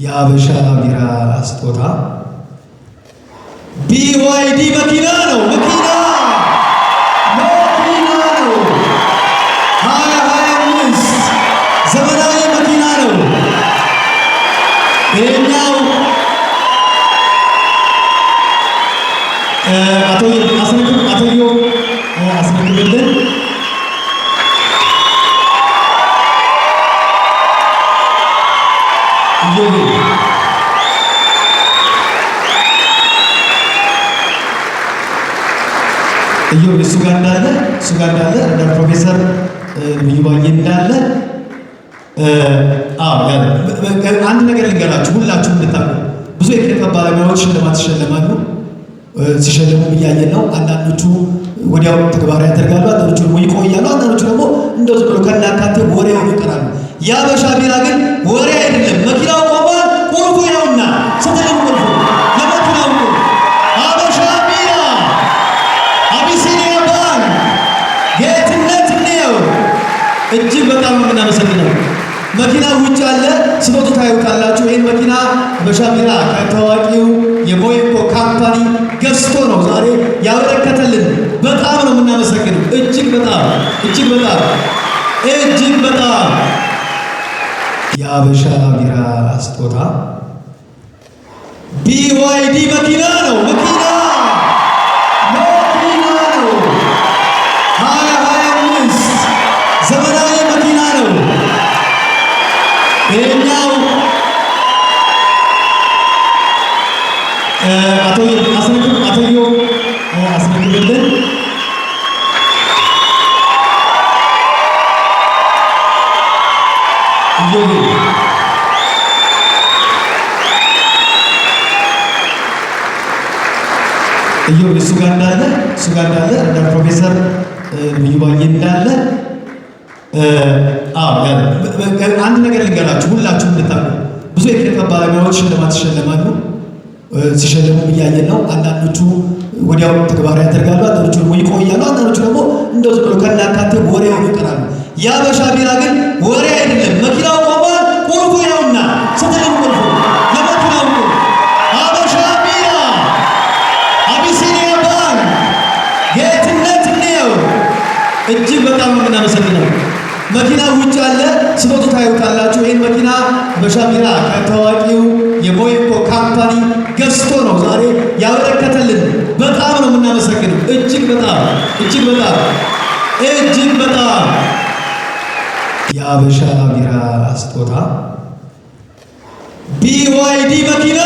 የአበሻ ቢራ ስጦታ BYD መኪና ነው። መኪና ነው። 2025 ዘመናዊ መኪና ነው። ይሄኛው አስረክብልን እሱ ጋር እንዳለ እንደ ፕሮፌሰር ይባዬ እንዳለ አንድ ነገር ልንገራችሁ ሁላችሁም እንድታውቁ። ብዙ የኪነ ባለሙያዎች ሽልማት ይሸለማሉ። ሲሸለሙ እያየን ነው። አንዳንዶቹ ወዲያው ተግባራዊ ያደርጋሉ፣ አንዳንዶቹ ደግሞ ይቆያሉ፣ አንዳንዶቹ ደግሞ እንደዚህ ብሎ ከናካቴው ወሬው ይቀራሉ። የአበሻ ቢራ ግን ወሬ አይደለም። መኪናው ቆሟል። ቁልፉ ይኸውና። ስትልም ቁልፉ የመኪናው ቁልፍ አበሻ ቢራ አቢሲኒያ ባንክ ጌትነት ነው። እጅግ በጣም የምናመሰግነው መኪና ውጭ አለ። ስጦታ ታዩታላችሁ። ይህን መኪና አበሻ ቢራ ከታዋቂው የሞይኮ ካምፓኒ ገዝቶ ነው ዛሬ ያበረከተልን። በጣም ነው የምናመሰግነው። እጅግ በጣም የአበሻ ቢራ ስጦታ BYD መኪና ነው። መኪና ነው። 2025 ዘመናዊ መኪና ነው። ይሄኛው አስረክብልን እሱ ጋር እንዳለ እንደ ፕሮፌሰር ይባዬ እንዳለ አንድ ነገር ልንገራችሁ ሁላችሁም እንድታውቁ። ብዙ የኪነ ባለሙያዎች ሽልማት ይሸለማሉ። ሲሸለሙ እያየን ነው። አንዳንዶቹ ወዲያው ተግባራዊ ያደርጋሉ፣ አንዳንዶቹ ደግሞ ይቆያሉ፣ አንዳንዶቹ ደግሞ እንደዚህ ብሎ ከናካቴው ወሬው ይቀራሉ። የአበሻ ቢራ ግን ወሬ አይደለም። መኪናው ቆሟል። ቁልፉ ይኸውና። ስትልም ቁልፉ የመኪናው ቁልፍ አበሻ ቢራ አቢሲኒያ ባንክ ጌትነት ነው። እጅግ በጣም የምናመሰግነው መኪና ውጭ አለ። ስጦታ ታዩታላችሁ። ይህን መኪና አበሻ ቢራ ከታዋቂው የሞይኮ ካምፓኒ ገዝቶ ነው ዛሬ ያበረከተልን። በጣም ነው የምናመሰግነው። እጅግ በጣም የአበሻ ቢራ ስጦታ BYD መኪና